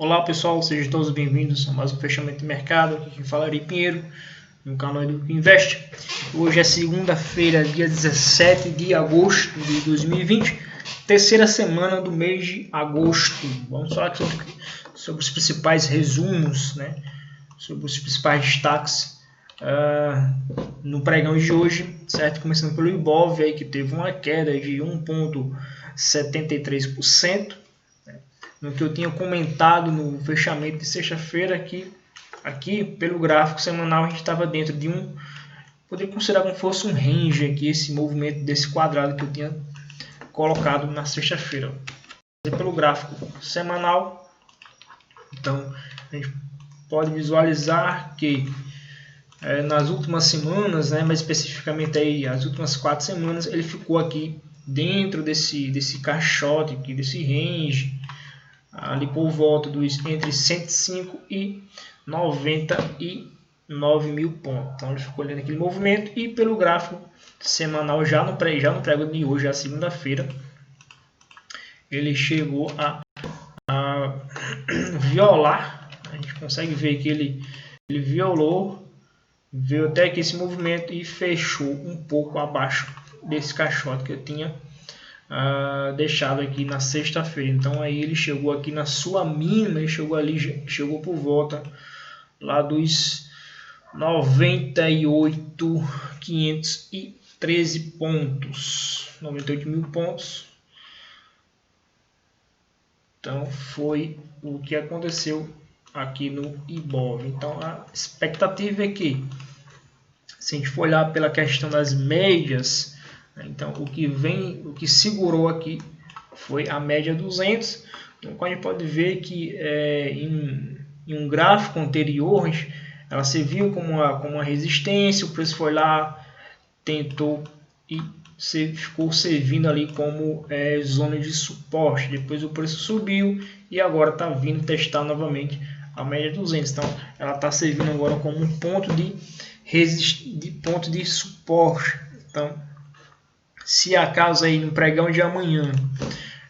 Olá pessoal, sejam todos bem-vindos a mais um fechamento de mercado. Aqui quem fala é Ari Pinheiro, no canal Educa Invest. Hoje é segunda-feira, dia 17 de agosto de 2020, terceira semana do mês de agosto. Vamos falar sobre os principais resumos, né? Sobre os principais destaques no pregão de hoje, certo? Começando pelo Ibov, aí, que teve uma queda de 1,73%. No que eu tinha comentado no fechamento de sexta-feira, aqui pelo gráfico semanal a gente estava dentro de poderia considerar como fosse um range aqui, esse movimento desse quadrado que eu tinha colocado na sexta-feira. Pelo gráfico semanal, então a gente pode visualizar que nas últimas semanas, né, mais especificamente aí as últimas 4 semanas, ele ficou aqui dentro desse caixote aqui, desse range, ali por volta entre 105 e 99 mil pontos. Então ele ficou ali naquele movimento, e pelo gráfico semanal já no pregão de hoje, a segunda-feira, ele chegou a violar. A gente consegue ver que ele violou, veio até aqui esse movimento e fechou um pouco abaixo desse caixote que eu tinha deixado aqui na sexta-feira. Então aí ele chegou aqui na sua mínima, ele chegou por volta lá dos 98.513 pontos, 98 mil pontos. Então foi o que aconteceu aqui no Ibov. Então a expectativa é que, se a gente for olhar pela questão das médias, então o que segurou aqui foi a média 200. Então a gente pode ver que em um gráfico anterior ela serviu como uma resistência, o preço foi lá, tentou e ficou servindo ali como zona de suporte. Depois o preço subiu e agora está vindo testar novamente a média 200. Então ela está servindo agora como um ponto de suporte. Então, se acaso aí no pregão de amanhã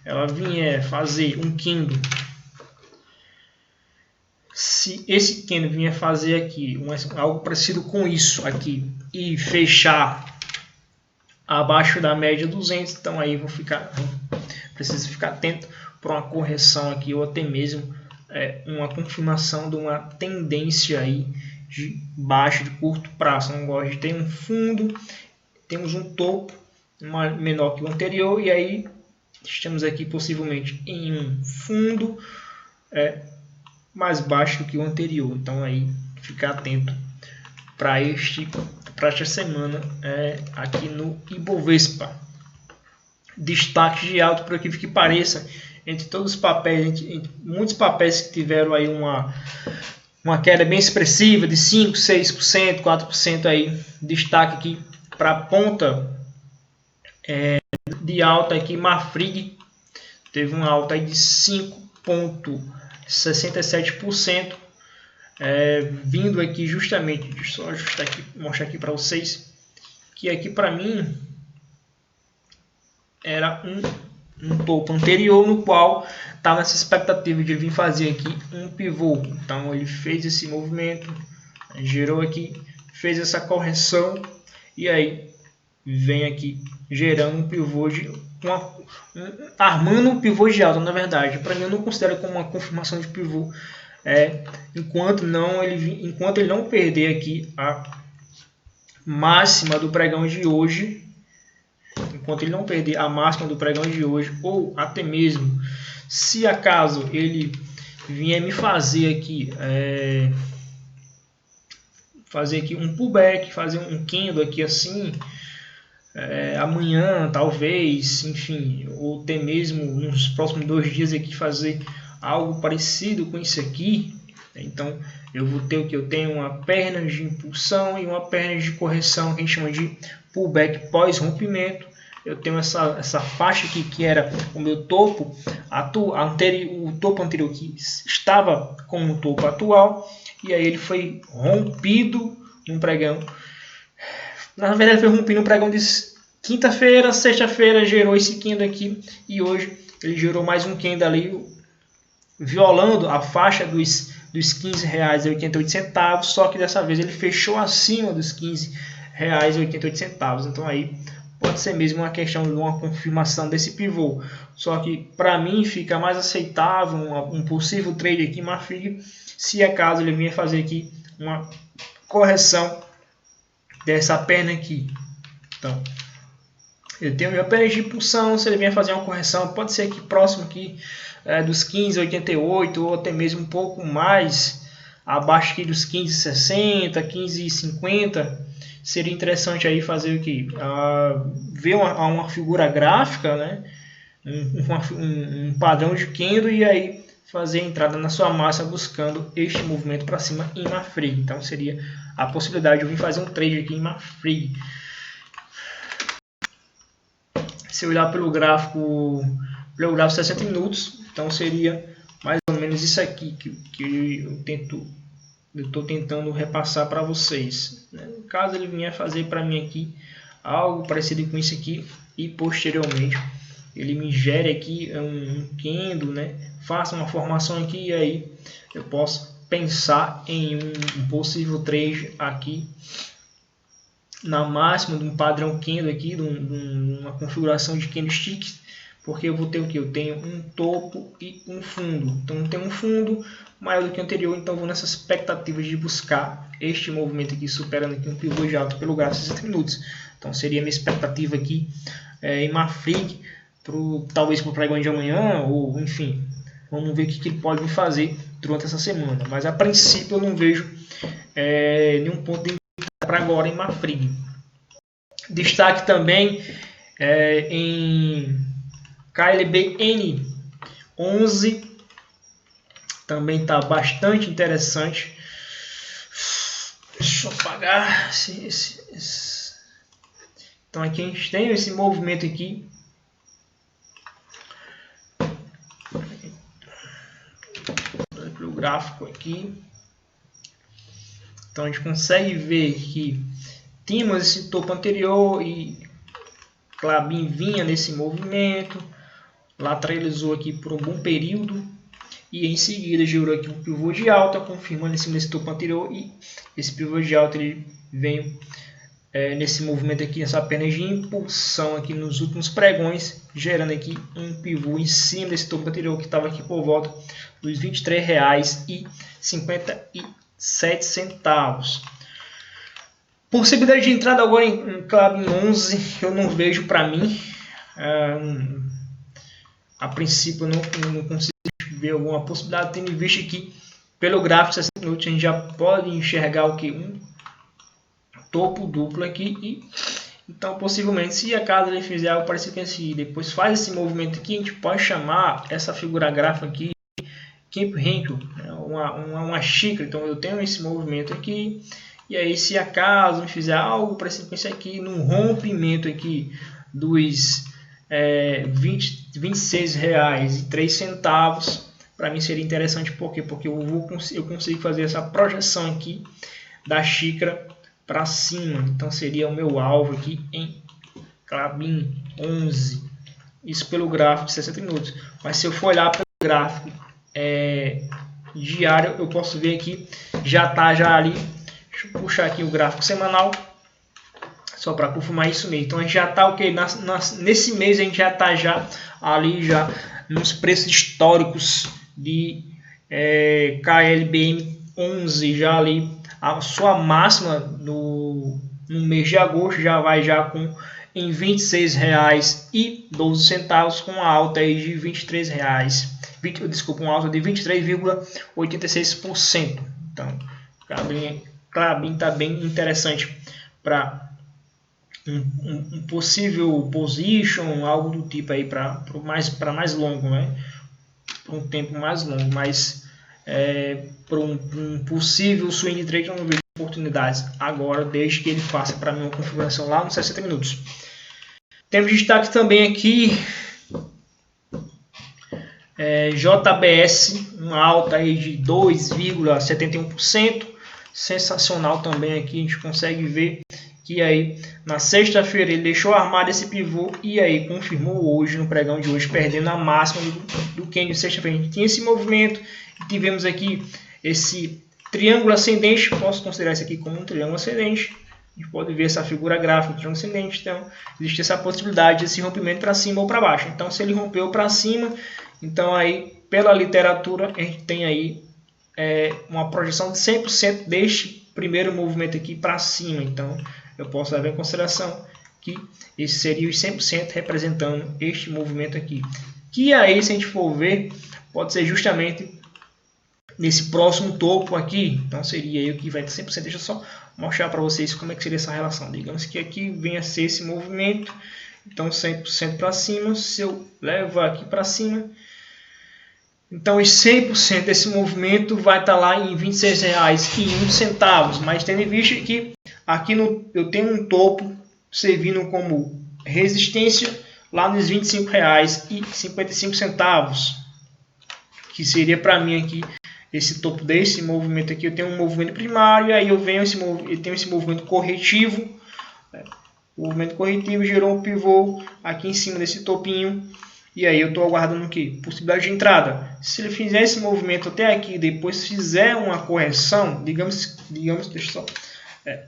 ela vier fazer um candle, se esse candle vier fazer aqui algo parecido com isso aqui e fechar abaixo da média 200, então aí preciso ficar atento para uma correção aqui, ou até mesmo uma confirmação de uma tendência aí de baixo, de curto prazo. Não gosto de ter um fundo, temos um topo menor que o anterior, e aí estamos aqui possivelmente em um fundo mais baixo do que o anterior. Então aí ficar atento para esta semana aqui no Ibovespa. Destaque de alta, por aquilo que pareça, entre todos os papéis, entre muitos papéis que tiveram aí uma queda bem expressiva de 5%, 6%, 4% aí. Destaque aqui para a ponta de alta aqui, Marfrig teve uma alta aí de 5,67%, vindo aqui justamente, deixa eu só ajustar aqui, mostrar aqui para vocês, que aqui para mim era um topo anterior, no qual estava nessa expectativa de vir fazer aqui um pivô. Então ele fez esse movimento, gerou aqui, fez essa correção, e aí vem aqui gerando um pivô armando um pivô de alta. Na verdade, para mim eu não considero como uma confirmação de pivô, enquanto ele não perder aqui a máxima do pregão de hoje, ou até mesmo se acaso ele vier me fazer aqui um pullback, fazer um candle aqui assim, amanhã talvez, enfim, ou até mesmo nos próximos 2 dias aqui fazer algo parecido com isso aqui, então eu vou ter eu tenho uma perna de impulsão e uma perna de correção, que a gente chama de pullback pós-rompimento. Eu tenho essa faixa aqui que era o meu topo o topo anterior, que estava como o topo atual, e aí ele foi rompido num pregão. Na verdade, foi rompido no pregão de quinta-feira, sexta-feira gerou esse candle aqui, e hoje ele gerou mais um candle ali, violando a faixa dos R$15,88, só que dessa vez ele fechou acima dos R$15,88. Então aí pode ser mesmo uma questão de uma confirmação desse pivô. Só que para mim fica mais aceitável um possível trade aqui em Mafrig, se acaso ele venha fazer aqui uma correção dessa perna aqui. Então eu tenho minha perna de impulsão, se ele vier fazer uma correção, pode ser aqui próximo aqui dos 15,88 ou até mesmo um pouco mais abaixo aqui dos 15,60, 15,50. Seria interessante aí fazer o que? Ver uma figura gráfica, né? Um padrão de candle e aí fazer a entrada na sua massa buscando este movimento para cima em Mafrig. Então seria a possibilidade de eu vir fazer um trade aqui em Mafrig. Se eu olhar pelo gráfico 60 minutos, então seria mais ou menos isso aqui que eu estou tentando repassar para vocês. Caso ele venha fazer para mim aqui algo parecido com isso aqui e posteriormente ele me gere aqui um candle, né? Faça uma formação aqui e aí eu posso pensar em um possível trade aqui na máxima de um padrão candle aqui, de uma configuração de candlesticks, porque eu vou ter o que? Eu tenho um topo e um fundo. Então eu tenho um fundo maior do que o anterior, então eu vou nessa expectativa de buscar este movimento aqui, superando aqui um pivô de alta pelo gráfico de 60 minutos. Então seria a minha expectativa aqui em Mafrig, talvez para o pregão de amanhã, ou enfim, vamos ver o que ele pode fazer durante essa semana. Mas a princípio eu não vejo nenhum ponto de para agora em Mafrig. Destaque também em KLBN 11, também está bastante interessante. Deixa eu apagar esse. Então aqui a gente tem esse movimento aqui. Pelo gráfico aqui. Então a gente consegue ver que tínhamos esse topo anterior e Klabin vinha nesse movimento, lateralizou aqui por um bom período e em seguida gerou aqui um pivô de alta, confirmando em cima desse topo anterior, e esse pivô de alta ele veio nesse movimento aqui, nessa perna de impulsão aqui nos últimos pregões, gerando aqui um pivô em cima desse topo anterior que estava aqui por volta dos R$23,57. Possibilidade de entrada agora em Klabin 11 eu não vejo para mim. A princípio eu não consigo ver alguma possibilidade, tendo visto aqui pelo gráfico de 60 minutos a gente já pode enxergar o que? Um topo duplo aqui, e então possivelmente se acaso ele fizer algo parecido com esse, depois faz esse movimento aqui, a gente pode chamar essa figura gráfica aqui Camp Henkel, uma xícara. Então eu tenho esse movimento aqui, e aí se acaso me fizer algo parecido com isso aqui, num rompimento aqui dos R$26,03, para mim seria interessante. Por quê? Porque eu consigo fazer essa projeção aqui da xícara para cima. Então seria o meu alvo aqui em Klabin 11. Isso pelo gráfico de 60 minutos. Mas se eu for olhar pelo gráfico diário, eu posso ver aqui, já está já ali. Deixa eu puxar aqui o gráfico semanal, só para confirmar isso mesmo. Então a gente já está ok, nesse mês a gente já está ali nos preços históricos de KLBN 11, já ali a sua máxima no mês de agosto já vai em R$26,12, com a alta aí de R$23, uma alta de 23,86%. Então Klabin está bem interessante para um possível position, algo do tipo aí para mais longo, né? Para um tempo mais longo, mas para um possível swing trade eu não vejo oportunidades agora, desde que ele faça para mim uma configuração lá nos 60 minutos. Temos destaque também aqui JBS, uma alta aí de 2,71%. Sensacional também aqui, a gente consegue ver que aí na sexta-feira ele deixou armado esse pivô e aí confirmou hoje, no pregão de hoje, perdendo a máxima do candle de sexta-feira. A gente tinha esse movimento, tivemos aqui esse triângulo ascendente, posso considerar isso aqui como um triângulo ascendente. A gente pode ver essa figura gráfica do triângulo ascendente, então existe essa possibilidade desse rompimento para cima ou para baixo. Então se ele rompeu para cima, então aí pela literatura a gente tem aí uma projeção de 100% deste primeiro movimento aqui para cima. Então eu posso levar em consideração que esse seria os 100% representando este movimento aqui. Que aí, se a gente for ver, pode ser justamente nesse próximo topo aqui. Então seria aí o que vai ter 100%. Deixa eu só mostrar para vocês como é que seria essa relação. Digamos que aqui venha a ser esse movimento. Então 100% para cima. Se eu levar aqui para cima, então os 100% desse movimento vai estar lá em R$ 26,01. Mas tendo em vista que aqui eu tenho um topo servindo como resistência lá nos R$ 25,55, que seria para mim aqui esse topo desse movimento aqui. Eu tenho um movimento primário e aí eu tenho esse movimento corretivo. O movimento corretivo gerou um pivô aqui em cima desse topinho. E aí eu estou aguardando o quê? Possibilidade de entrada. Se ele fizer esse movimento até aqui, depois fizer uma correção, digamos, deixa eu só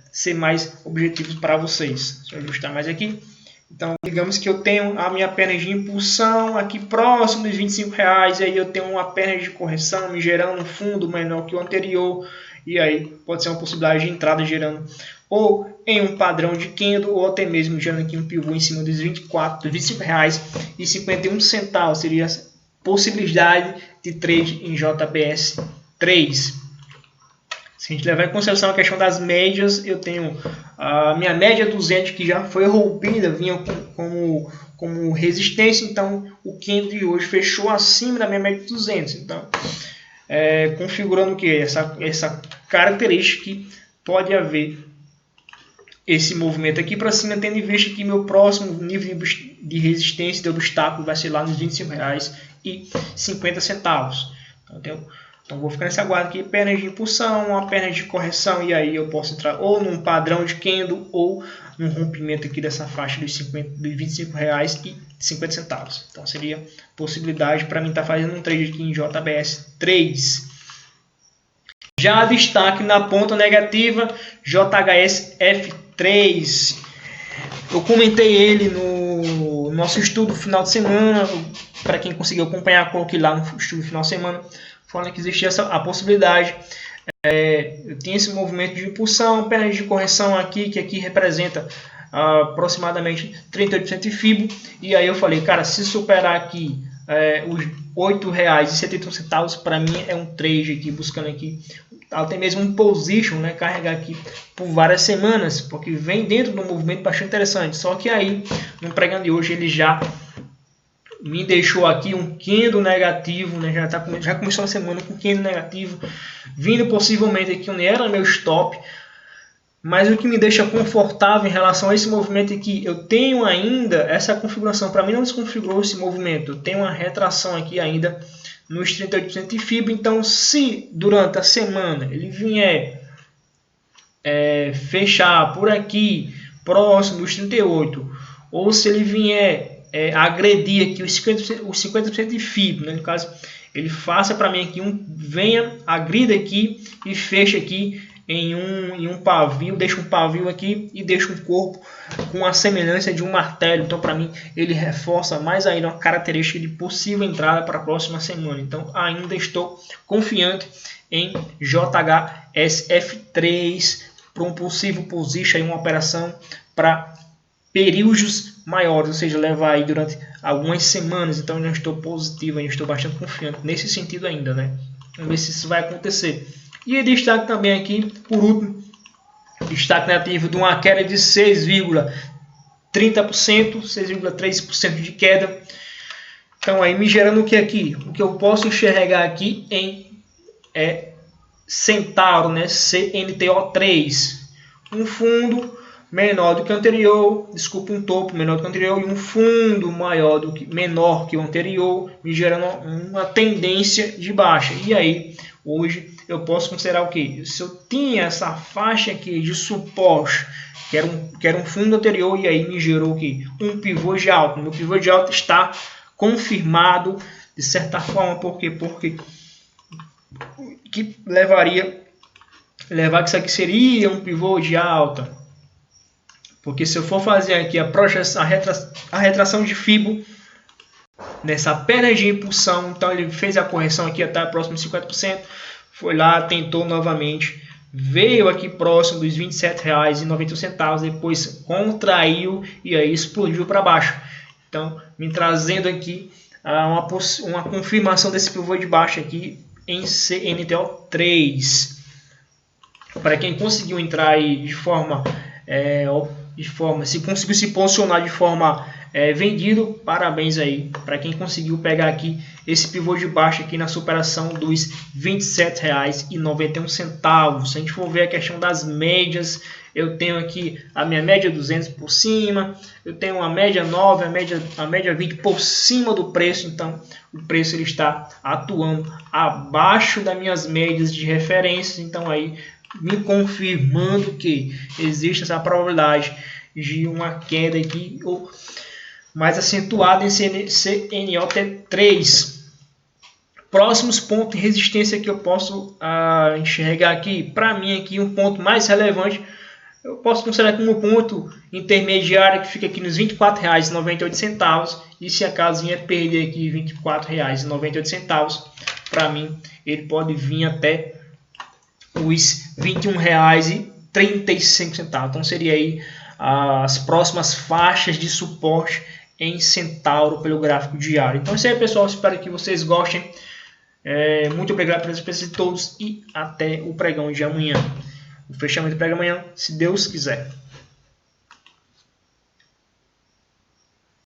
ser mais objetivo para vocês. Deixa eu ajustar mais aqui. Então, digamos que eu tenho a minha perna de impulsão aqui próximo dos R$ 25,00, e aí eu tenho uma perna de correção me gerando um fundo menor que o anterior, e aí pode ser uma possibilidade de entrada gerando ou em um padrão de candle, ou até mesmo gerando aqui um pivô em cima dos R$ 25,51, seria a possibilidade de trade em JBS 3. Se a gente levar em consideração a questão das médias, eu tenho a minha média 200 que já foi rompida, vinha como resistência, então o candle de hoje fechou acima da minha média 200. Então, configurando o que? Essa característica que pode haver esse movimento aqui para cima, tendo em vista que meu próximo nível de resistência, de obstáculo, vai ser lá nos R$ 25,50. Então vou ficar nesse aguardo aqui, pernas de impulsão, uma perna de correção, e aí eu posso entrar ou num padrão de candle ou num rompimento aqui dessa faixa dos R$ 25,50. Então seria possibilidade para mim estar fazendo um trade aqui em JBS 3. Já destaque na ponta negativa, JHS F3. Eu comentei ele no nosso estudo final de semana. Para quem conseguiu acompanhar, coloquei lá no estudo final de semana, falando que existia a possibilidade. Eu tenho esse movimento de impulsão, pernas de correção aqui, que aqui representa aproximadamente 38% de FIBO. E aí eu falei, cara, se superar aqui os R$ 8,71, para mim é um trade aqui, buscando aqui até mesmo um position, né, carregar aqui por várias semanas, porque vem dentro de um movimento bastante interessante. Só que aí, no pregão de hoje, ele já me deixou aqui um candle negativo, né, já começou a semana com candle negativo, vindo possivelmente aqui onde era meu stop. Mas o que me deixa confortável em relação a esse movimento é que eu tenho ainda essa configuração. Para mim não desconfigurou esse movimento, eu tenho uma retração aqui ainda nos 38% de FIBO. Então, se durante a semana ele vier fechar por aqui próximo dos 38, ou se ele vier agredir aqui os 50% de FIBO, né? No caso, ele faça para mim aqui venha, agrida aqui e feche aqui em um pavio, deixa um pavio aqui e deixa um corpo com a semelhança de um martelo. Então, para mim, ele reforça mais ainda uma característica de possível entrada para a próxima semana. Então, ainda estou confiante em JHSF3 para um possível position, uma operação para períodos maiores, ou seja, levar aí durante algumas semanas. Então, eu não estou positivo, eu estou bastante confiante nesse sentido ainda, né? Vamos ver se isso vai acontecer. E destaque também aqui, por último, destaque negativo de uma queda de 6,30%, 6,3% de queda. Então aí me gerando o que aqui? O que eu posso enxergar aqui Centauro, né? CNTO3. Um fundo menor do que o anterior, desculpa, um topo menor do que o anterior e um fundo menor que o anterior, me gerando uma tendência de baixa. E aí, hoje, eu posso considerar o que? Se eu tinha essa faixa aqui de suporte, que era um fundo anterior, e aí me gerou o que? Um pivô de alta. Meu pivô de alta está confirmado, de certa forma, por quê? Porque que levar que isso aqui seria um pivô de alta. Porque se eu for fazer aqui a retração de Fibo nessa perna de impulsão, então ele fez a correção aqui até próximo de 50%, foi lá, tentou novamente, veio aqui próximo dos R$ 27,91, depois contraiu e aí explodiu para baixo. Então, me trazendo aqui uma confirmação desse pivô de baixo aqui em CNTO3. Para quem conseguiu entrar aí se conseguiu se posicionar de forma vendido, parabéns aí para quem conseguiu pegar aqui esse pivô de baixo aqui na superação dos R$ 27,91. Se a gente for ver a questão das médias, eu tenho aqui a minha média 200 por cima, eu tenho uma média 9, a média 20 por cima do preço, então o preço ele está atuando abaixo das minhas médias de referência, então aí me confirmando que existe essa probabilidade de uma queda aqui ou mais acentuada em CNOT3. Próximos pontos de resistência que eu posso enxergar aqui, para mim aqui um ponto mais relevante, eu posso considerar como um ponto intermediário que fica aqui nos R$ 24,98, e se acaso vier perder aqui R$ 24,98, para mim ele pode vir até os R$ 21,35. Então seria aí as próximas faixas de suporte em Centauro pelo gráfico diário. Então é isso aí, pessoal, espero que vocês gostem. Muito obrigado pela presença de todos e até o pregão de amanhã. O fechamento do pregão amanhã, se Deus quiser.